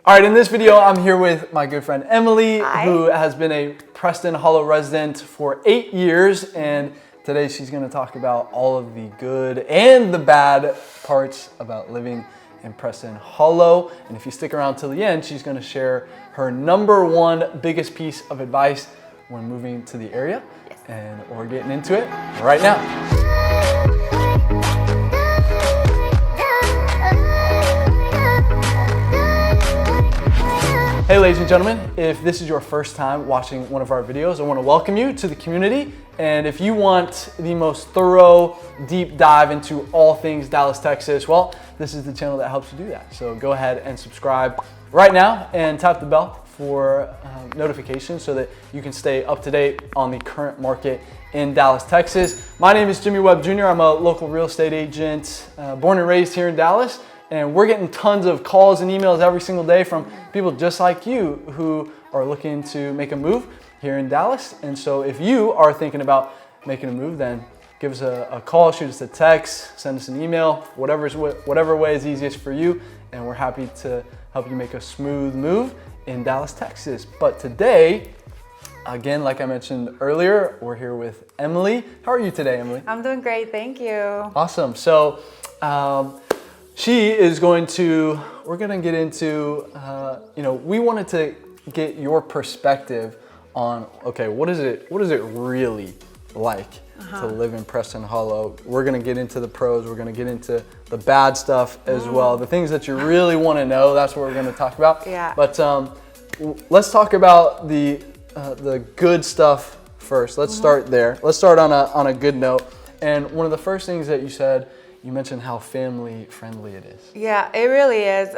All right, in this video, I'm here with my good friend Emily, Hi. who has been a Preston Hollow resident for 8 years, and today she's going to talk about all of the good and the bad parts about living in Preston Hollow. And if you stick around till the end, she's going to share her #1 biggest piece of advice when moving to the area. Yes. And we're getting into it right now. Hey ladies and gentlemen, if this is your first time watching one of our videos, I want to welcome you to the community. And if you want the most thorough, deep dive into all things Dallas, Texas, well, this is the channel that helps you do that. So go ahead and subscribe right now and tap the bell for notifications so that you can stay up to date on the current market in Dallas, Texas. My name is Jimmy Webb Jr. I'm a local real estate agent, born and raised here in Dallas. And we're getting tons of calls and emails every single day from people just like you who are looking to make a move here in Dallas. And so if you are thinking about making a move, then give us a call, shoot us a text, send us an email, whatever way is easiest for you. And we're happy to help you make a smooth move in Dallas, Texas. But today, again, like I mentioned earlier, we're here with Emily. How are you today, Emily? I'm doing great, thank you. Awesome. So, she is we're going to get into, we wanted to get your perspective on, okay, what is it really like to live in Preston Hollow? We're going to get into the pros, we're going to get into the bad stuff as well. The things that you really want to know, that's what we're going to talk about. Yeah. But let's talk about the good stuff first. Let's start there. Let's start on a good note. And one of the first things that you said, you mentioned how family friendly it is. Yeah, it really is.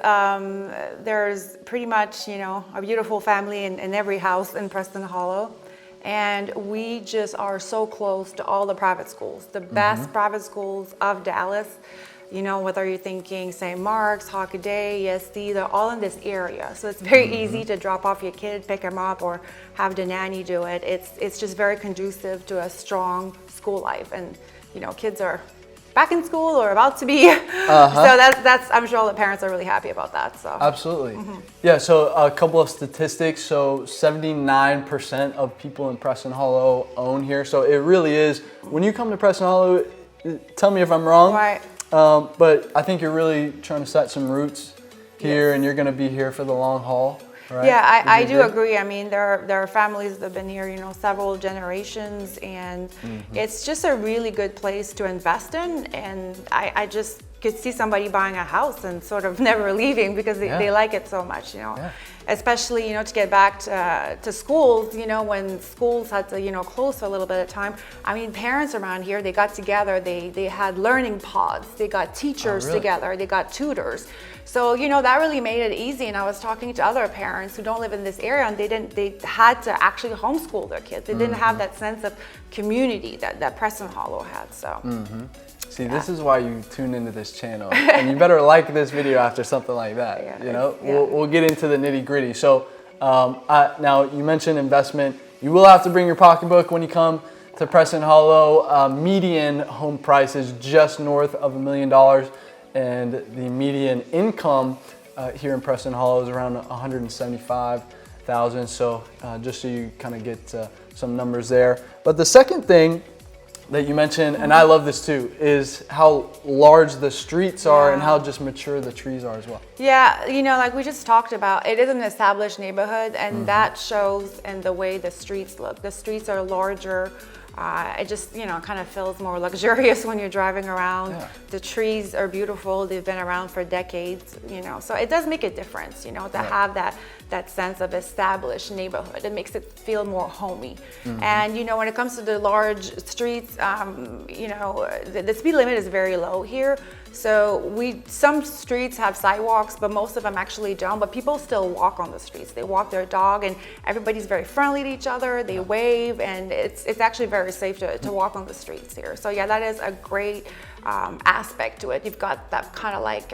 There's pretty much, a beautiful family in every house in Preston Hollow. And we just are so close to all the private schools, the best private schools of Dallas. Whether you're thinking St. Mark's, Hockaday, ESTON, they're all in this area. So it's very easy to drop off your kid, pick them up, or have the nanny do it. It's just very conducive to a strong school life. And, kids are back in school or about to be. So that's I'm sure all the parents are really happy about that. So absolutely. Yeah, so a couple of statistics. So 79% of people in Preston Hollow own here. So it really is, when you come to Preston Hollow, tell me if I'm wrong. Right. But I think you're really trying to set some roots here, and you're going to be here for the long haul. Right? Yeah, I do agree. I mean, there are families that have been here, several generations, and it's just a really good place to invest in. And I just could see somebody buying a house and sort of never leaving because they like it so much, Especially, to get back to schools, when schools had to, close for a little bit of time. I mean, parents around here, they got together, they had learning pods, they got teachers together, they got tutors. So, that really made it easy. And I was talking to other parents who don't live in this area, and they had to actually homeschool their kids. They didn't have that sense of community that Preston Hollow had, so. See, this is why you tune into this channel, and you better like this video after something like that. We'll get into the nitty gritty. So now you mentioned investment. You will have to bring your pocketbook when you come to Preston Hollow. Median home price is just north of $1 million, and the median income here in Preston Hollow is around $175,000. So just so you kind of get some numbers there. But the second thing that you mentioned, and I love this too, is how large the streets are and how just mature the trees are as well. Yeah, like we just talked about, it is an established neighborhood, and that shows in the way the streets look. The streets are larger. It just, kind of feels more luxurious when you're driving around. Yeah. The trees are beautiful. They've been around for decades, so it does make a difference, to have that sense of established neighborhood. It makes it feel more homey. And, when it comes to the large streets, the speed limit is very low here. So some streets have sidewalks, but most of them actually don't. But people still walk on the streets. They walk their dog, and everybody's very friendly to each other. They wave, and it's actually very safe to walk on the streets here. So yeah, that is a great aspect to it. You've got that kind of like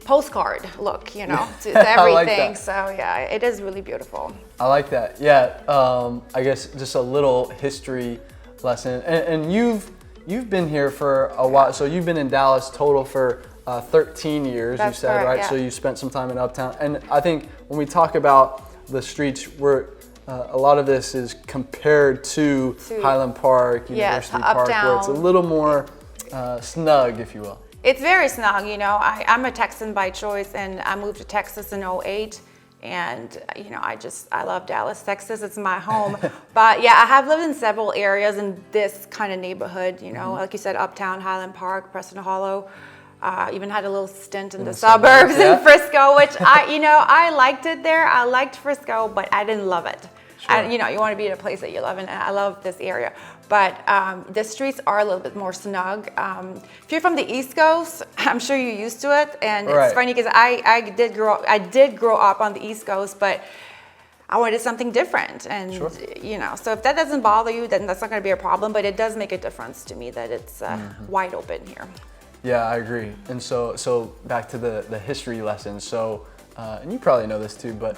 postcard look, to everything. Like so yeah, it is really beautiful. I like that. Yeah, I guess just a little history lesson. And you've been here for a while, so you've been in Dallas total for 13 years, That's you said, correct, right? yeah. So you spent some time in Uptown. And I think when we talk about the streets, a lot of this is compared to Highland Park, University Park, where it's a little more snug, if you will. It's very snug, you know. I'm a Texan by choice, and I moved to Texas in '08. And, you know, I love Dallas, Texas. It's my home. But yeah, I have lived in several areas in this kind of neighborhood, you know, like you said, Uptown, Highland Park, Preston Hollow. Even had a little stint in the suburbs in Frisco, which I liked it there. I liked Frisco, but I didn't love it. Sure. You know, you want to be in a place that you love, and I love this area. But the streets are a little bit more snug. If you're from the East Coast, I'm sure you're used to it. And it's funny because I did grow up on the East Coast, but I wanted something different. And, you know, so if that doesn't bother you, then that's not going to be a problem. But it does make a difference to me that it's wide open here. Yeah, I agree. And so back to the history lesson. So, and you probably know this too, but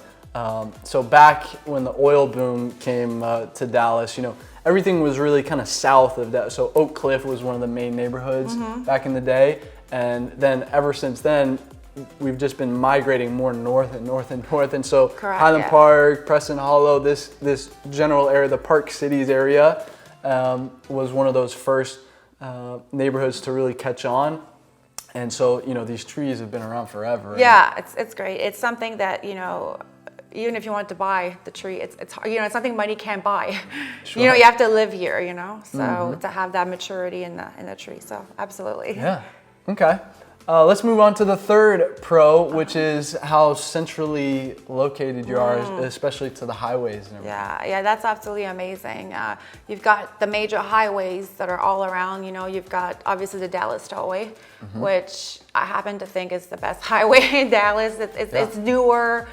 so back when the oil boom came to Dallas, you know, everything was really kind of south of that. So Oak Cliff was one of the main neighborhoods back in the day. And then ever since then, we've just been migrating more north and north and north. And so Highland Park, Preston Hollow, this general area, the Park Cities area, was one of those first neighborhoods to really catch on. And so, you know, these trees have been around forever. Yeah, it's great. It's something that, you know, even if you want to buy the tree, it's you know, it's something money can't buy. You know, you have to live here, you know, so to have that maturity in the tree. So absolutely. Yeah. Okay. Let's move on to the third pro, which is how centrally located you are, especially to the highways and everything. Yeah, that's absolutely amazing. You've got the major highways that are all around. You know, you've got obviously the Dallas Tollway, which I happen to think is the best highway in Dallas. It's newer.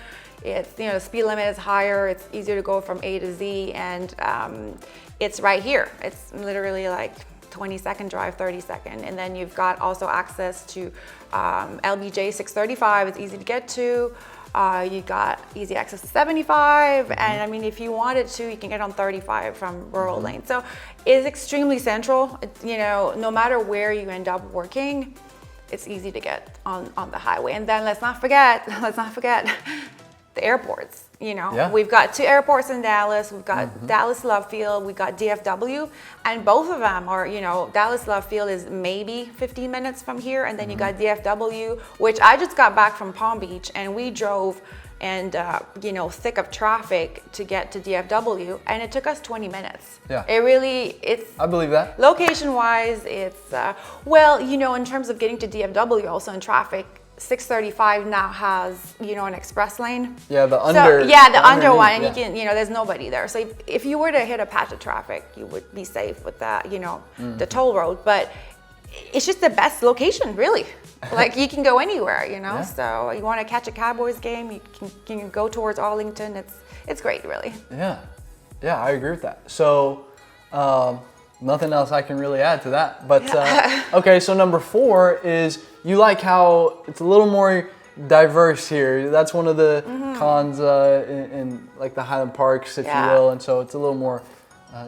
It's, you know, the speed limit is higher. It's easier to go from A to Z, and it's right here. It's literally like 20-second drive, 30-second. And then you've got also access to LBJ 635. It's easy to get to. You got easy access to 75. And I mean, if you wanted to, you can get on 35 from rural lane. So it's extremely central. You know, no matter where you end up working, it's easy to get on the highway. And then let's not forget the airports. You know, we've got 2 airports in Dallas. We've got Dallas Love Field. We've got DFW, and both of them are, you know, Dallas Love Field is maybe 15 minutes from here, and then you got DFW, which I just got back from Palm Beach, and we drove and you know, thick of traffic to get to DFW, and it took us 20 minutes. Yeah. I believe that. Location wise, it's well, you know, in terms of getting to DFW, also in traffic, 635 now has, you know, an express lane. Yeah, the under one, and you can, you know, there's nobody there. So if you were to hit a patch of traffic, you would be safe with that, you know, the toll road. But it's just the best location, really. Like, you can go anywhere, you know. So you want to catch a Cowboys game, you can go towards Arlington. It's great, really. Yeah, I agree with that. So nothing else I can really add to that. But okay, so number 4 is you like how it's a little more diverse here. That's one of the cons in like the Highland Parks, if you will, and so it's a little more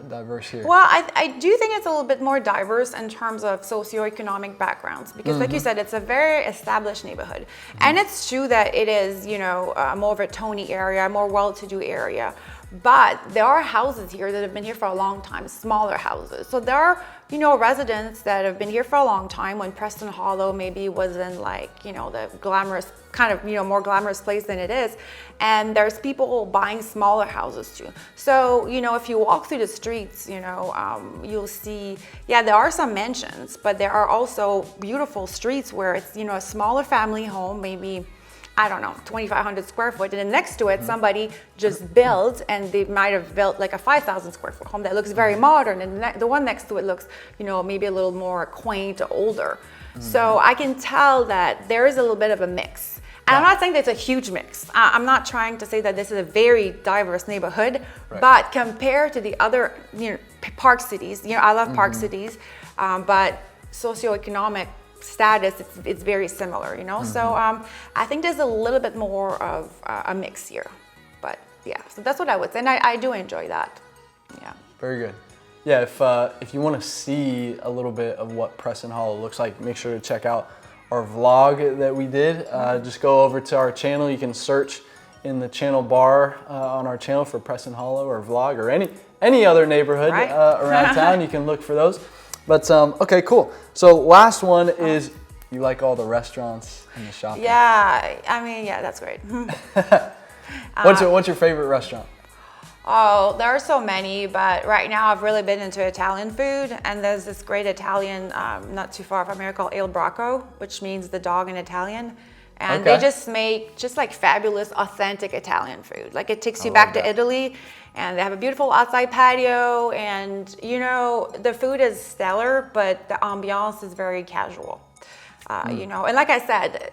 diverse here. Well, I do think it's a little bit more diverse in terms of socioeconomic backgrounds, because like you said, it's a very established neighborhood. And it's true that it is, you know, more of a Tony area, more well-to-do area. But there are houses here that have been here for a long time, smaller houses. So there are, you know, residents that have been here for a long time when Preston Hollow maybe wasn't like, you know, the glamorous, kind of, you know, more glamorous place than it is. And there's people buying smaller houses too. So, you know, if you walk through the streets, you know, you'll see, there are some mansions, but there are also beautiful streets where it's, you know, a smaller family home, maybe, I don't know, 2,500 square foot, and then next to it, somebody just built, and they might have built like a 5,000 square foot home that looks very modern, and the one next to it looks, you know, maybe a little more quaint, older. So I can tell that there is a little bit of a mix. And I'm not saying that it's a huge mix. I'm not trying to say that this is a very diverse neighborhood, but compared to the other, you know, park cities, you know, I love park cities, but socioeconomic status, it's very similar, you know. So I think there's a little bit more of a mix here, but so that's what I would say, and I do enjoy that. Very good. If you want to see a little bit of what Preston Hollow looks like, make sure to check out our vlog that we did. Just go over to our channel. You can search in the channel bar on our channel for Preston Hollow or vlog or any other neighborhood around town. You can look for those. But okay, cool. So last one is, you like all the restaurants and the shopping? Yeah, I mean, yeah, that's great. What's your favorite restaurant? Oh, there are so many, but right now I've really been into Italian food, and there's this great Italian not too far from here called Il Bracco, which means the dog in Italian. And they just make just like fabulous, authentic Italian food. Like it takes you back to Italy, and they have a beautiful outside patio, and you know, the food is stellar, but the ambiance is very casual. You know, and like I said,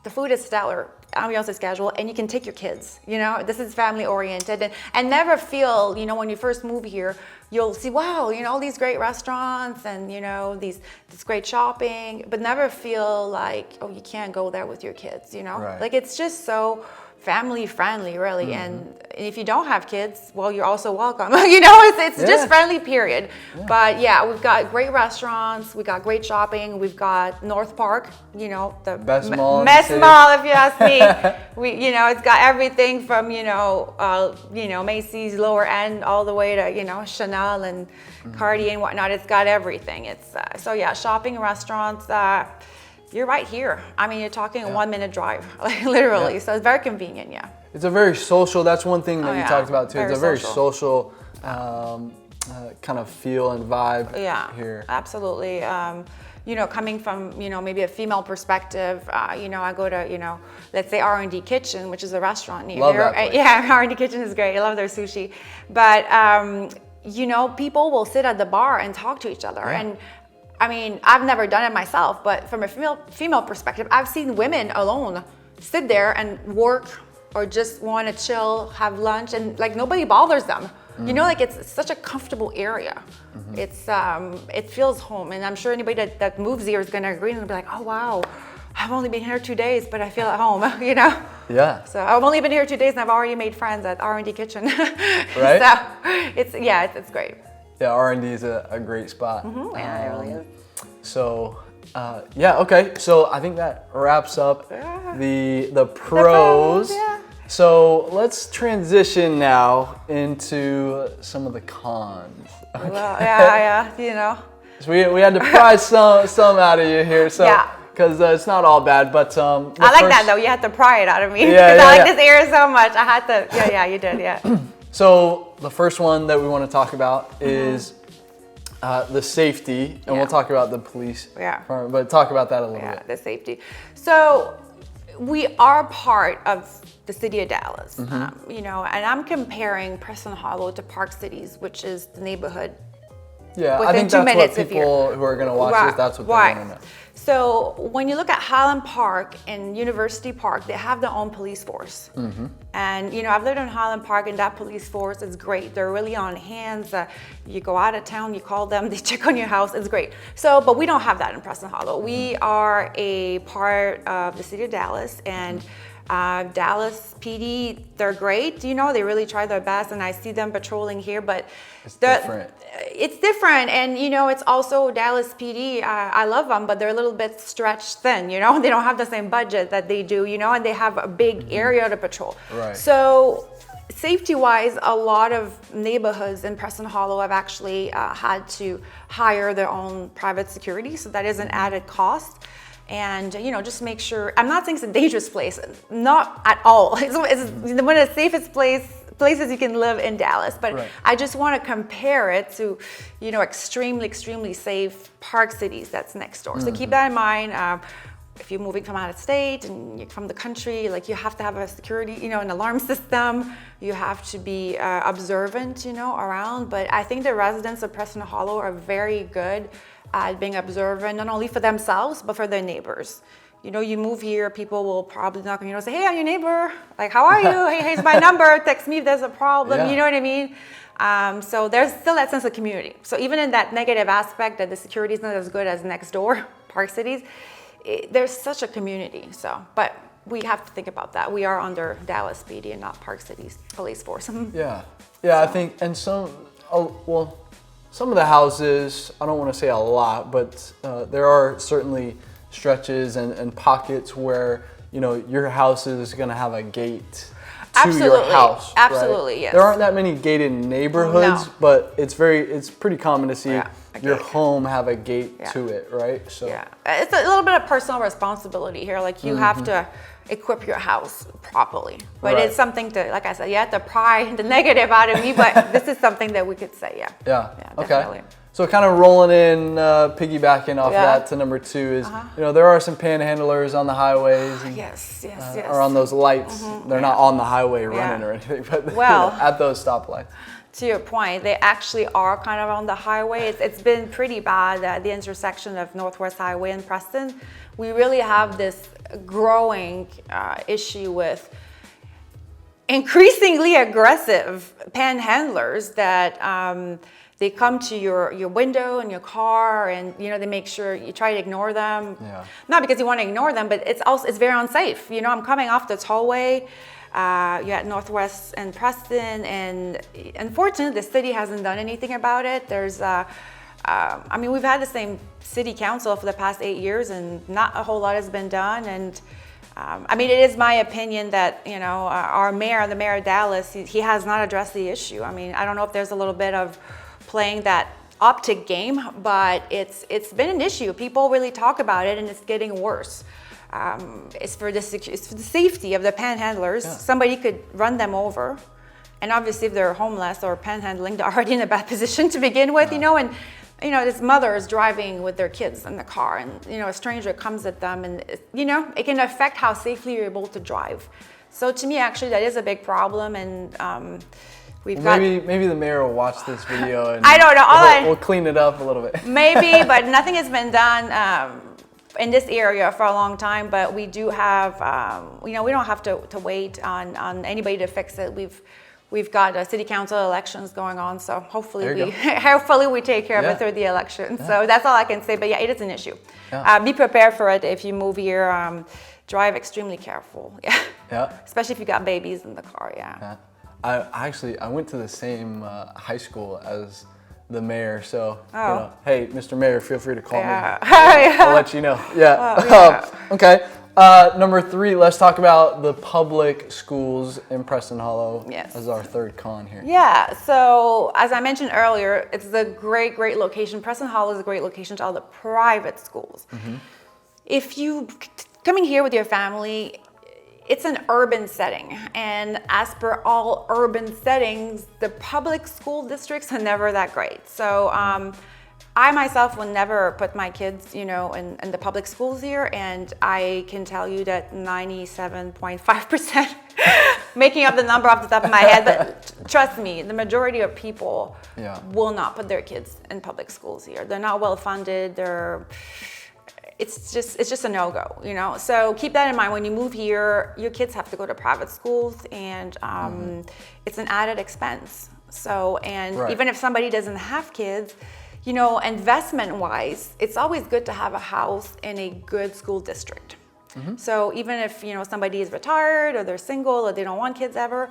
the food is stellar, ambiance is casual, and you can take your kids. You know, this is family oriented, and never feel, you know, when you first move here, you'll see, wow, you know, all these great restaurants and, you know, this great shopping, but never feel like, oh, you can't go there with your kids, you know? Right. Like it's just so family friendly, really. And if you don't have kids, well, you're also welcome. You know, it's just friendly, period. But yeah, we've got great restaurants, we got great shopping, we've got North Park, you know, the best mall, if you ask me. You know, it's got everything from, you know, Macy's lower end all the way to, you know, Chanel and Cartier and whatnot. It's got everything. It's so yeah, shopping, restaurants. You're right here. I mean, you're talking a 1 minute drive, like literally. So it's very convenient, yeah. It's a very social, that's one thing that you talked about too. It's a very social kind of feel and vibe here. Absolutely. You know, coming from, you know, maybe a female perspective, you know, I go to, you know, let's say R&D Kitchen, which is a restaurant near Love here. that place. Yeah, R&D Kitchen is great. I love their sushi. But, you know, people will sit at the bar and talk to each other. And I mean, I've never done it myself, but from a female perspective, I've seen women alone sit there and work or just want to chill, have lunch, and like nobody bothers them. You know, like it's such a comfortable area. It's it feels home, and I'm sure anybody that moves here is going to agree and be like, oh wow, I've only been here 2 days, but I feel at home. You know? Yeah. So I've only been here 2 days, and I've already made friends at R&D Kitchen. Right. So it's great. Yeah, R&D is a great spot. Yeah, it really is. So, yeah, okay. So I think that wraps up the pros. So let's transition now into some of the cons. Okay. Well, you know. So we had to pry some out of you here. So, because it's not all bad, but I like that though. You had to pry it out of me. Yeah, I like this area so much. I had to. Yeah, you did. Yeah. So the first one that we want to talk about is the safety, and we'll talk about the police. But talk about that a little bit. The safety. So we are part of the city of Dallas, you know, and I'm comparing Preston Hollow to Park Cities, which is the neighborhood. Yeah, I think that's what people who are going to watch this, that's what they want to know. So when you look at Highland Park and University Park, they have their own police force. And, you know, I've lived in Highland Park, and that police force is great. They're really on hands. You go out of town, you call them, they check on your house. It's great. So, but we don't have that in Preston Hollow. We are a part of the city of Dallas, and Dallas PD, they're great, you know, they really try their best, and I see them patrolling here, but it's different. It's different, and you know, it's also Dallas PD, I love them, but they're a little bit stretched thin, you know, they don't have the same budget that they do, you know, and they have a big area to patrol. Right. So safety-wise, a lot of neighborhoods in Preston Hollow have actually had to hire their own private security, so that is an added cost. And, you know, just make sure, I'm not saying it's a dangerous place, not at all. It's one of the safest places you can live in Dallas, but I just want to compare it to, you know, extremely safe Park Cities that's next door. So keep that in mind. If you're moving from out of state and you're from the country, like you have to have a security, you know, an alarm system. You have to be observant, you know, around. But I think the residents of Preston Hollow are very good at being observant, not only for themselves, but for their neighbors. You know, you move here, people will probably knock on your door and say, hey, I'm your neighbor. Like, how are you? Hey, here's my number. Text me if there's a problem. You know what I mean? So there's still that sense of community. So even in that negative aspect that the security is not as good as next door, Park Cities, there's such a community. So, but we have to think about that. We are under Dallas PD and not Park Cities police force. I think, and some of the houses, I don't want to say a lot, but there are certainly stretches and pockets where, you know, your house is going to have a gate to Absolutely. your house. Absolutely, right? yes. There aren't that many gated neighborhoods, No. but it's pretty common to see your gate. home have a gate to it, right? So yeah, it's a little bit of personal responsibility here. Like you have to equip your house properly, but Right. it's something to, like I said, you have to pry the negative out of me, but this is something that we could say, Yeah. Okay. definitely. So kind of rolling in, piggybacking off Yeah. that to number 2 is, you know, there are some panhandlers on the highways and, Yes. or on those lights. They're not on the highway running or anything, but Well, you know, at those stoplights. To your point, they actually are kind of on the highway. It's been pretty bad at the intersection of Northwest Highway and Preston. We really have this growing issue with increasingly aggressive panhandlers that they come to your window in your car, and you know they make sure you try to ignore them. Yeah. Not because you want to ignore them, but it's very unsafe. You know, I'm coming off the tollway. You're at Northwest and Preston, and unfortunately, the city hasn't done anything about it. There's, I mean, we've had the same city council for the past 8 years, and not a whole lot has been done. And I mean, it is my opinion that you know our mayor, the mayor of Dallas, he has not addressed the issue. I mean, I don't know if there's a little bit of playing that optic game, but it's been an issue. People really talk about it, and it's getting worse. It's for the safety of the panhandlers. Yeah. Somebody could run them over, and obviously if they're homeless or panhandling, they're already in a bad position to begin with, you know. And you know, this mother is driving with their kids in the car, and you know, a stranger comes at them, and you know, it can affect how safely you're able to drive. So to me, actually, that is a big problem, and Maybe the mayor will watch this video and I don't know. We'll clean it up a little bit. Maybe, but nothing has been done in this area for a long time. But we do have, you know, we don't have to wait on anybody to fix it. We've got city council elections going on, so hopefully we take care of it through the election. Yeah. So that's all I can say. But yeah, it is an issue. Yeah. Be prepared for it if you move here. Drive extremely careful. Yeah. Especially if you got babies in the car. Yeah. I went to the same high school as the mayor, so you know, hey, Mr. Mayor, feel free to call me. I'll let you know. Yeah. Okay. Number 3, let's talk about the public schools in Preston Hollow as our third con here. Yeah, so as I mentioned earlier, it's a great location. Preston Hollow is a great location to all the private schools. If you coming here with your family, it's an urban setting, and as per all urban settings, the public school districts are never that great. So I myself will never put my kids, you know, in the public schools here, and I can tell you that 97.5%, making up the number off the top of my head, but trust me, the majority of people will not put their kids in public schools here. They're not well funded. It's just a no-go, you know. So keep that in mind when you move here. Your kids have to go to private schools, and it's an added expense. So, and even if somebody doesn't have kids, you know, investment-wise, it's always good to have a house in a good school district. So even if, you know, somebody is retired or they're single or they don't want kids ever,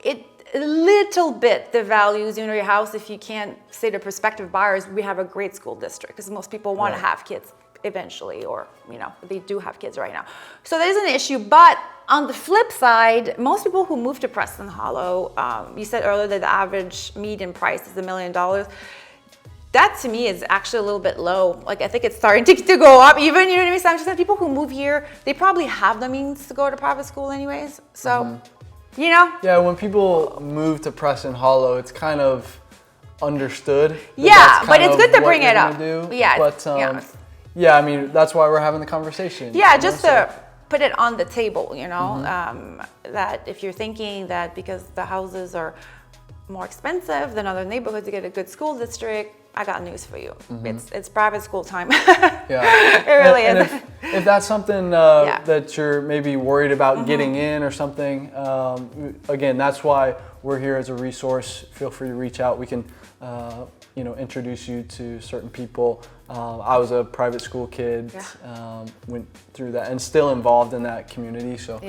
it a little bit devalues, you know, your house if you can't say to prospective buyers, we have a great school district, because most people want to have kids eventually, or you know, they do have kids right now. So there's an issue. But on the flip side, most people who move to Preston Hollow, you said earlier that the average median price is $1 million. That to me is actually a little bit low. Like I think it's starting to go up even, you know what I mean? So I'm just saying, people who move here, they probably have the means to go to private school anyways. So, you know? Yeah, when people move to Preston Hollow, it's kind of understood. Yeah, but it's good to bring it up. Yeah, but yeah, I mean, that's why we're having the conversation. Yeah, just to put it on the table, you know, that if you're thinking that because the houses are more expensive than other neighborhoods to get a good school district, I got news for you. It's private school time. Yeah, it really is. And if that's something that you're maybe worried about getting in or something, again, that's why we're here as a resource. Feel free to reach out. We can, you know, introduce you to certain people. I was a private school kid, went through that, and still involved in that community. So,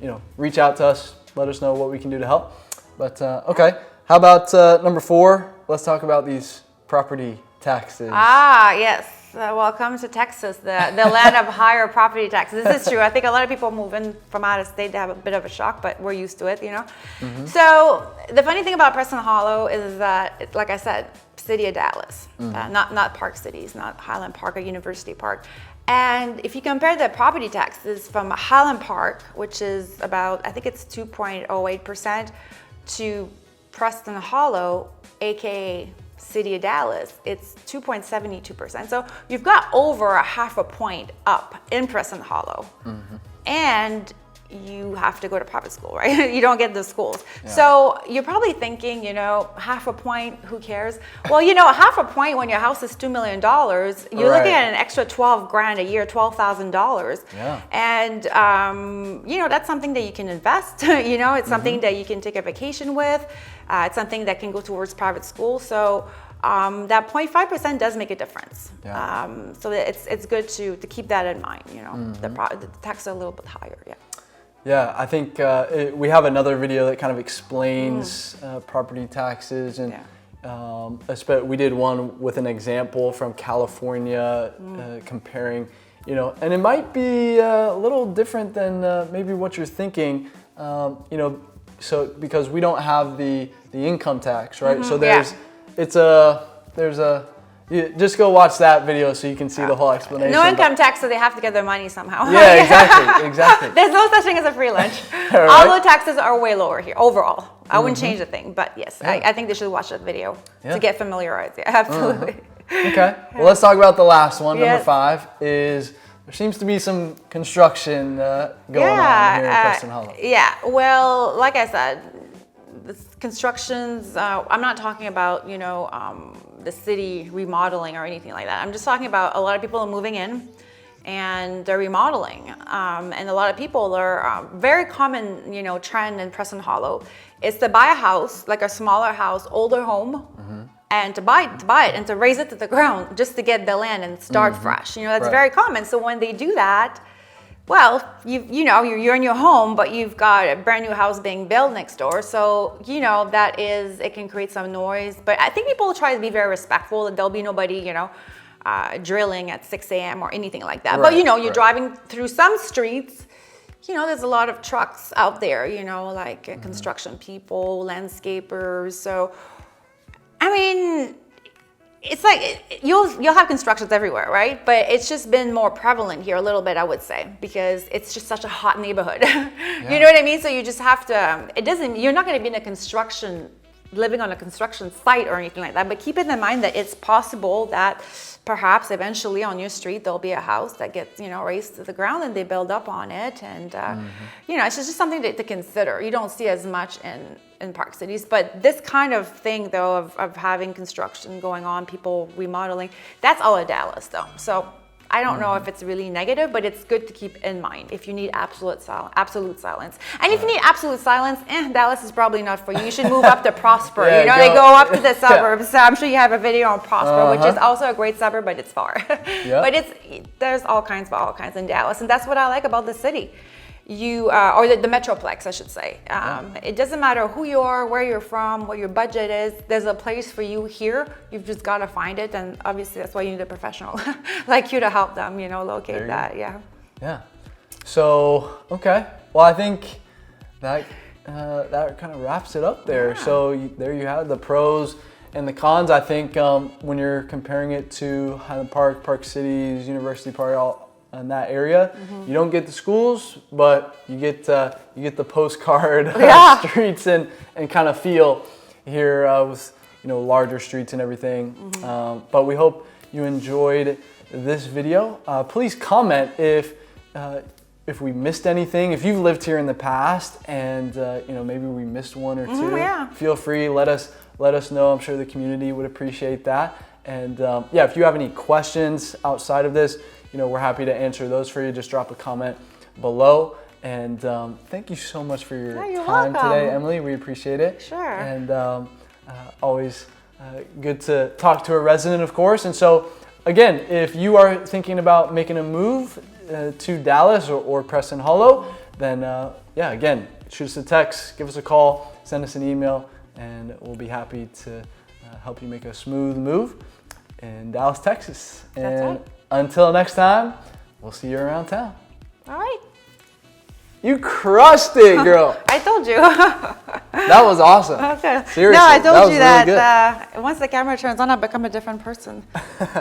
you know, reach out to us. Let us know what we can do to help. But okay, how about number 4? Let's talk about these property taxes. Ah, yes. welcome to Texas, the land of higher property taxes. This is true. I think a lot of people move in from out of state to have a bit of a shock, but we're used to it, you know. So the funny thing about Preston Hollow is that, like I said, city of Dallas, not Park Cities, not Highland Park or University Park. And if you compare the property taxes from Highland Park, which is about, I think it's 2.08%, to Preston Hollow, aka City of Dallas, it's 2.72%. So you've got over a half a point up in Preston Hollow. And you have to go to private school, right? You don't get the schools. So you're probably thinking, you know, half a point, who cares? Well, you know, half a point when your house is $2 million, you're looking at an extra 12 grand a year, $12,000. And, you know, that's something that you can invest, you know, it's something that you can take a vacation with. It's something that can go towards private school. So that 0.5% does make a difference. So it's good to keep that in mind, you know, the tax is a little bit higher, Yeah, I think we have another video that kind of explains property taxes, and we did one with an example from California comparing, you know, and it might be a little different than maybe what you're thinking, you know, so because we don't have the income tax, right? So just go watch that video so you can see the whole explanation. No income tax, so they have to get their money somehow. Yeah, exactly. There's no such thing as a free lunch. Right. Although taxes are way lower here overall. I wouldn't change a thing, but yes, I think they should watch that video to get familiarized. Yeah, absolutely. Okay, well, let's talk about the last one. Number 5 is there seems to be some construction going on here in Preston Hollow. Yeah, well, like I said, the constructions, I'm not talking about, you know, the city remodeling or anything like that. I'm just talking about a lot of people are moving in and they're remodeling. And a lot of people are very common, you know, trend in Preston Hollow is to buy a house, like a smaller house, older home, and to buy it and to raise it to the ground just to get the land and start fresh. You know, that's very common. So when they do that, well, you know, you're in your home, but you've got a brand new house being built next door. So, you know, it can create some noise. But I think people try to be very respectful, that there'll be nobody, you know, drilling at 6 a.m. or anything like that. But, you know, you're driving through some streets, you know, there's a lot of trucks out there, you know, like construction people, landscapers. So, I mean, it's like you'll have constructions everywhere, right? But it's just been more prevalent here a little bit, I would say, because it's just such a hot neighborhood. You know what I mean? So you just have to. You're not going to be living on a construction site or anything like that. But keep it in mind that it's possible that perhaps eventually on your street there'll be a house that gets, you know, raised to the ground and they build up on it, and you know, it's just something to consider. You don't see as much in Park Cities, but this kind of thing though of having construction going on, people remodeling, that's all in Dallas though. So I don't know if it's really negative, but it's good to keep in mind if you need absolute silence. And if you need absolute silence, Dallas is probably not for you. You should move up to Prosper. You know, they go up to the suburbs. So I'm sure you have a video on Prosper, which is also a great suburb, but it's far. But there's all kinds in Dallas, and that's what I like about the city. Or the Metroplex, I should say. It doesn't matter who you are, where you're from, what your budget is. There's a place for you here. You've just got to find it, and obviously that's why you need a professional like you to help them, you know, locate that. Yeah. So okay, well, I think that kind of wraps it up there. So there you have the pros and the cons. I think when you're comparing it to Highland Park, Park Cities, University Park, in that area, you don't get the schools, but you get the postcard streets and kind of feel here with, you know, larger streets and everything. But we hope you enjoyed this video. Please comment if we missed anything. If you've lived here in the past and you know, maybe we missed one or two, feel free, let us know. I'm sure the community would appreciate that. And if you have any questions outside of this, you know, we're happy to answer those for you. Just drop a comment below. And thank you so much for your time today, Emily. We appreciate it. Sure. And always good to talk to a resident, of course. And so, again, if you are thinking about making a move to Dallas or Preston Hollow, then again, shoot us a text, give us a call, send us an email, and we'll be happy to help you make a smooth move. in Dallas, Texas. And That's right. until next time, we'll see you around town. All right. You crushed it, girl. I told you. That was awesome. Okay. Seriously. No, I told you was really good. once the camera turns on, I become a different person.